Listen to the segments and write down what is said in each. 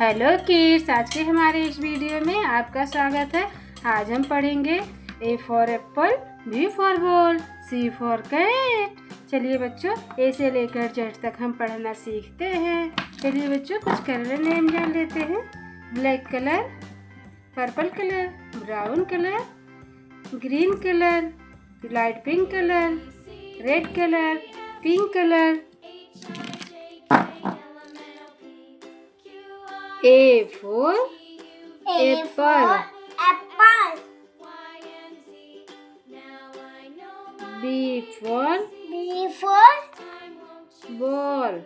Hello kids, आज के हमारे इस वीडियो में आपका स्वागत है। आज हम पढ़ेंगे A for apple, B for ball, C for cat. चलिए बच्चों, ए से लेकर जेड तक हम पढ़ना सीखते हैं। चलिए बच्चों, कुछ कलर नेम जान लेते हैं। Black colour, purple colour, brown colour, green colour, light pink colour, red colour, pink colour. A for apple, B for ball,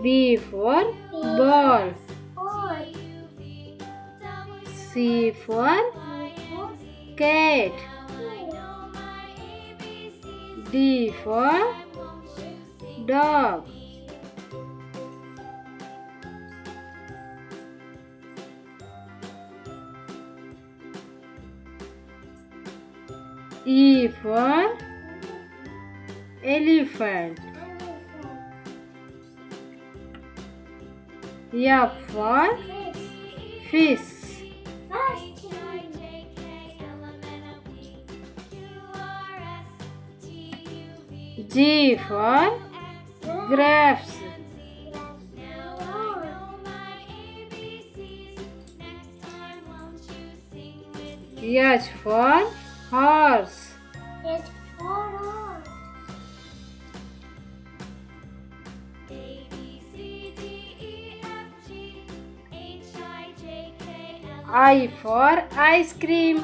B for ball, C for cat, D for dog, E for elephant, F for fish, G for grapes, H for horse, I for ice cream,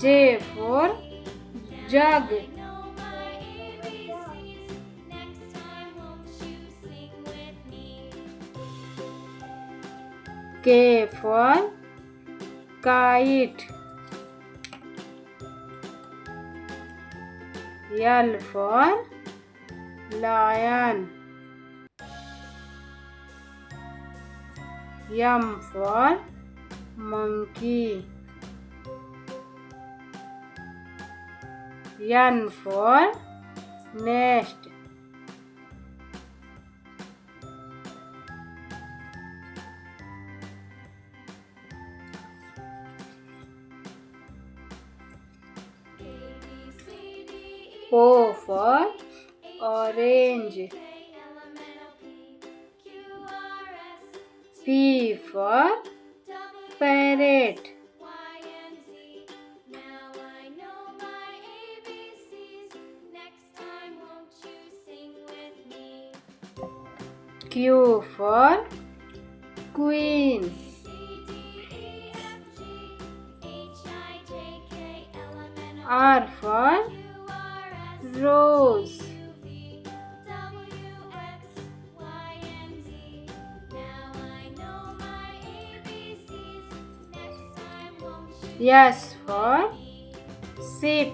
J for jug, K for kite, L for lion, M for monkey, N for nest, O for orange, P for parrot, Q for queen, R for rose, S for sheep,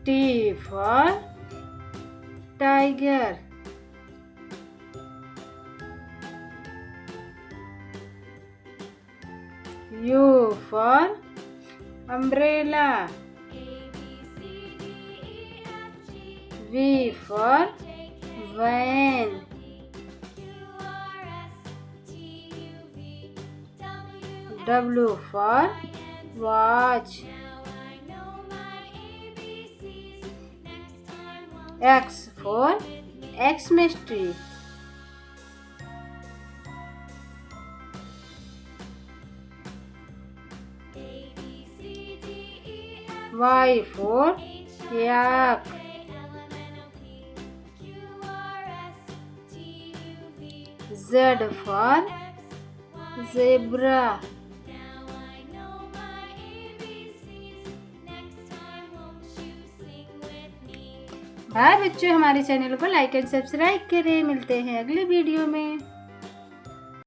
T for tiger, U for umbrella, V for van, W for watch, X for Xmas tree, Y for yak, Z for zebra। Bye बच्चों, हमारे channel को like and subscribe करें। मिलते हैं अगले video में।